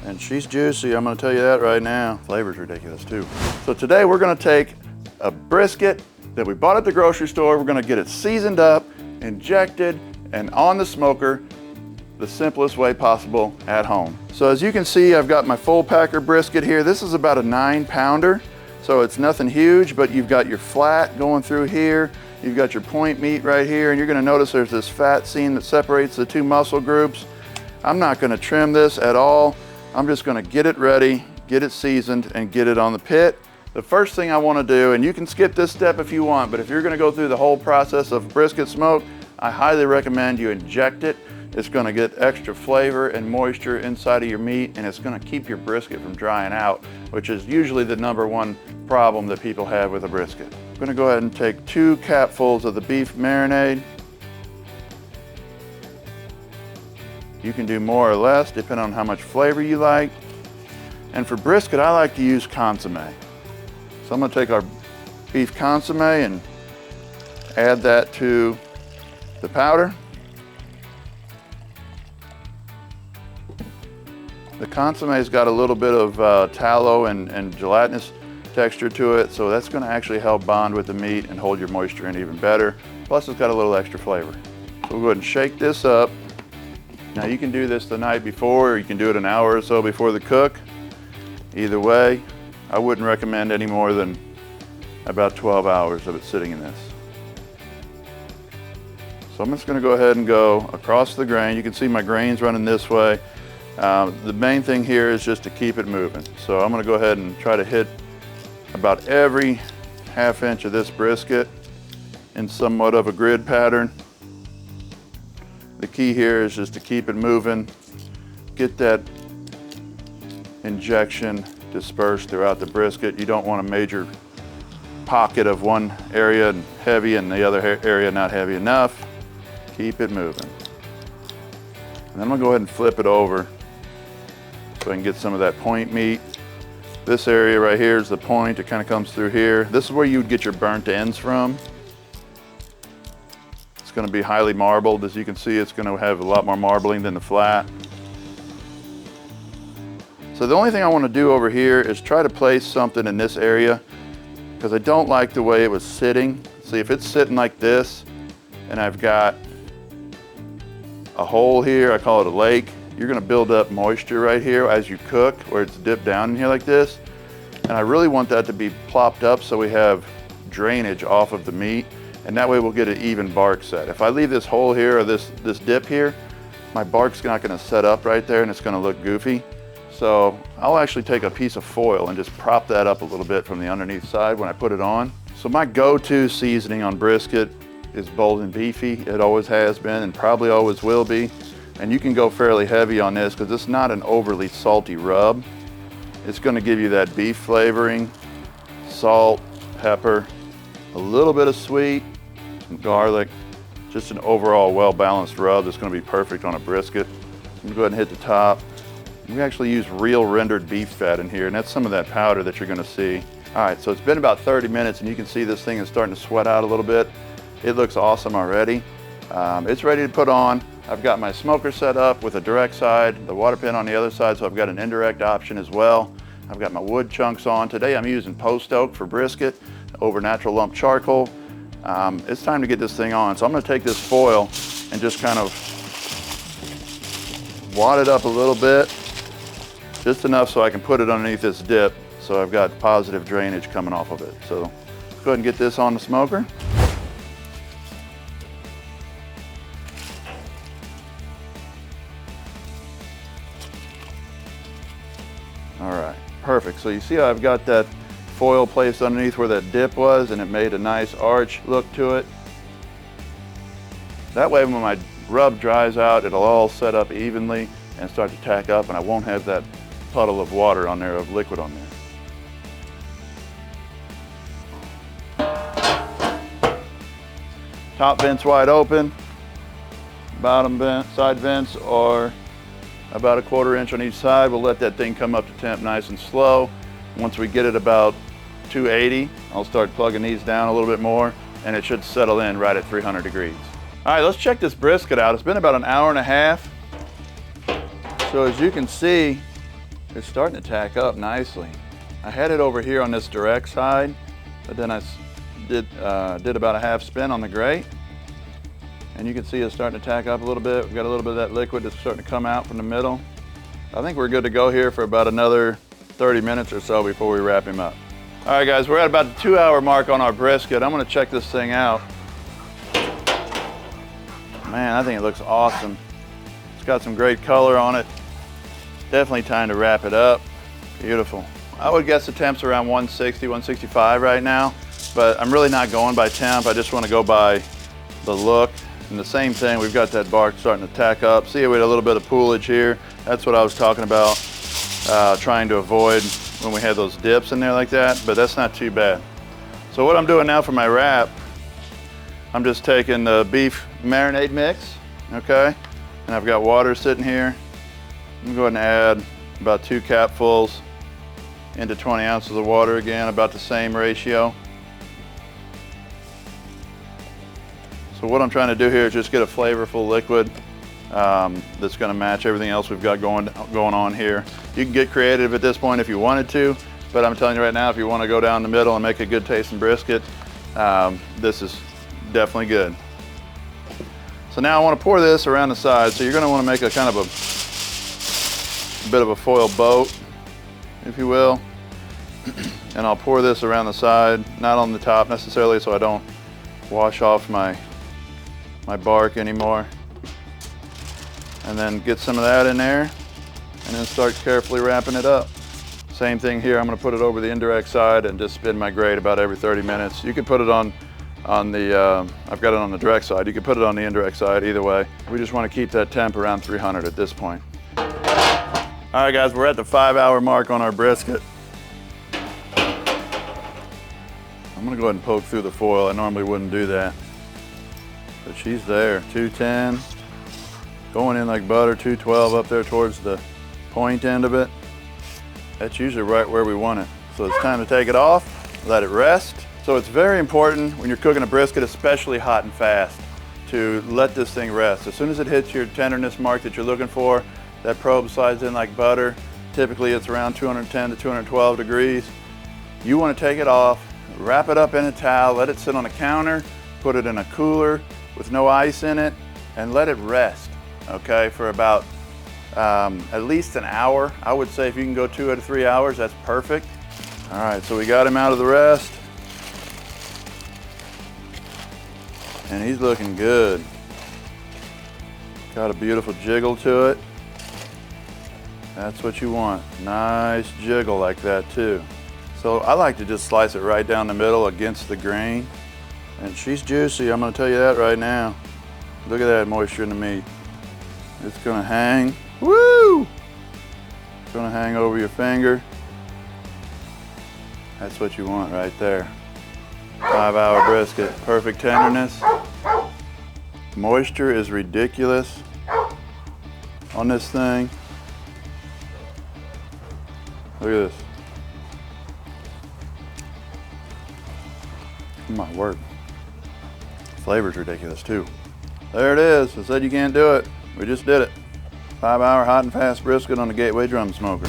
And she's juicy, I'm gonna tell you that right now. Flavor's ridiculous too. So today we're gonna take a brisket that we bought at the grocery store. We're gonna get it seasoned up, injected, and on the smoker the simplest way possible at home. So as you can see, I've got my full packer brisket here. This is about a 9-pounder, so it's nothing huge, but you've got your flat going through here. You've got your point meat right here, and you're gonna notice there's this fat seam that separates the two muscle groups. I'm not gonna trim this at all. I'm just gonna get it ready, get it seasoned, and get it on the pit. The first thing I wanna do, and you can skip this step if you want, but if you're gonna go through the whole process of brisket smoke, I highly recommend you inject it. It's gonna get extra flavor and moisture inside of your meat, and it's gonna keep your brisket from drying out, which is usually the #1 problem that people have with a brisket. I'm gonna go ahead and take 2 capfuls of the beef marinade. You can do more or less depending on how much flavor you like. And for brisket, I like to use consomme. So I'm gonna take our beef consomme and add that to the powder. The consomme's got a little bit of tallow and gelatinous texture to it, so that's gonna actually help bond with the meat and hold your moisture in even better. Plus it's got a little extra flavor. So we'll go ahead and shake this up. Now you can do this the night before, or you can do it an hour or so before the cook. Either way, I wouldn't recommend any more than about 12 hours of it sitting in this. So I'm just gonna go ahead and go across the grain. You can see my grains running this way. The main thing here is just to keep it moving. So I'm gonna go ahead and try to hit about every ½ inch of this brisket in somewhat of a grid pattern. The key here is just to keep it moving, get that injection dispersed throughout the brisket. You don't want a major pocket of one area heavy and the other area not heavy enough. Keep it moving. And then I'm gonna go ahead and flip it over so I can get some of that point meat. This area right here is the point. It kind of comes through here. This is where you would get your burnt ends from. It's going to be highly marbled. As you can see, it's going to have a lot more marbling than the flat. So the only thing I want to do over here is try to place something in this area because I don't like the way it was sitting. See, if it's sitting like this and I've got a hole here, I call it a lake, you're gonna build up moisture right here as you cook, where it's dipped down in here like this. And I really want that to be plopped up so we have drainage off of the meat, and that way we'll get an even bark set. If I leave this hole here or this dip here, my bark's not gonna set up right there and it's gonna look goofy. So I'll actually take a piece of foil and just prop that up a little bit from the underneath side when I put it on. So my go-to seasoning on brisket is bold and beefy. It always has been and probably always will be. And you can go fairly heavy on this because it's not an overly salty rub. It's going to give you that beef flavoring, salt, pepper, a little bit of sweet, some garlic, just an overall well-balanced rub that's going to be perfect on a brisket. I'm going to go ahead and hit the top. We actually use real rendered beef fat in here, and that's some of that powder that you're going to see. All right, so it's been about 30 minutes, and you can see this thing is starting to sweat out a little bit. It looks awesome already. It's ready to put on. I've got my smoker set up with a direct side, the water pin on the other side, so I've got an indirect option as well. I've got my wood chunks on. Today I'm using post oak for brisket over natural lump charcoal. It's time to get this thing on. So I'm gonna take this foil and just kind of wad it up a little bit, just enough so I can put it underneath this dip so I've got positive drainage coming off of it. So let's go ahead and get this on the smoker. All right, perfect. So you see how I've got that foil placed underneath where that dip was, and it made a nice arch look to it. That way when my rub dries out, it'll all set up evenly and start to tack up, and I won't have that puddle of water on there, of liquid on there. Top vents wide open, bottom vent, side vents are about 1/4 inch on each side. We'll let that thing come up to temp nice and slow. Once we get it about 280, I'll start plugging these down a little bit more, and it should settle in right at 300 degrees. All right, let's check this brisket out. It's been about an hour and a half. So as you can see, It's starting to tack up nicely. I had it over here on this direct side, but then I did about a half spin on the grate. And you can see it's starting to tack up a little bit. We've got a little bit of that liquid that's starting to come out from the middle. I think we're good to go here for about another 30 minutes or so before we wrap him up. All right guys, we're at about the 2-hour mark on our brisket. I'm gonna check this thing out. Man, I think it looks awesome. It's got some great color on it. Definitely time to wrap it up. Beautiful. I would guess the temp's around 160, 165 right now, but I'm really not going by temp. I just want to go by the look. And the same thing, we've got that bark starting to tack up. See, we had a little bit of poolage here. That's what I was talking about, trying to avoid when we had those dips in there like that, but that's not too bad. So what I'm doing now for my wrap, I'm just taking the beef marinade mix, okay? And I've got water sitting here. I'm gonna go ahead and add about 2 capfuls into 20 ounces of water again, about the same ratio. So what I'm trying to do here is just get a flavorful liquid that's gonna match everything else we've got going on here. You can get creative at this point if you wanted to, but I'm telling you right now, if you wanna go down the middle and make a good tasting brisket, this is definitely good. So now I wanna pour this around the side. So you're gonna wanna make a kind of a bit of a foil boat, if you will. And I'll pour this around the side, not on the top necessarily so I don't wash off my bark anymore. And then get some of that in there and then start carefully wrapping it up. Same thing here, I'm gonna put it over the indirect side and just spin my grate about every 30 minutes. You could put it on the, I've got it on the direct side. You could put it on the indirect side, either way. We just wanna keep that temp around 300 at this point. All right guys, we're at the 5-hour mark on our brisket. I'm gonna go ahead and poke through the foil. I normally wouldn't do that, but she's there, 210. Going in like butter, 212 up there towards the point end of it. That's usually right where we want it. So it's time to take it off, let it rest. So it's very important when you're cooking a brisket, especially hot and fast, to let this thing rest. As soon as it hits your tenderness mark that you're looking for, that probe slides in like butter. Typically it's around 210 to 212 degrees. You want to take it off, wrap it up in a towel, let it sit on a counter, put it in a cooler with no ice in it, and let it rest, okay, for about at least an hour. I would say if you can go 2 to 3 hours, that's perfect. All right, so we got him out of the rest. And he's looking good. Got a beautiful jiggle to it. That's what you want. Nice jiggle like that too. So I like to just slice it right down the middle against the grain. And she's juicy, I'm gonna tell you that right now. Look at that moisture in the meat. It's gonna hang, woo! It's gonna hang over your finger. That's what you want right there. 5-hour brisket, perfect tenderness. Moisture is ridiculous on this thing. Look at this. My word. Flavor's ridiculous too. There it is. I said you can't do it. We just did it. 5-hour hot and fast brisket on the Gateway drum smoker.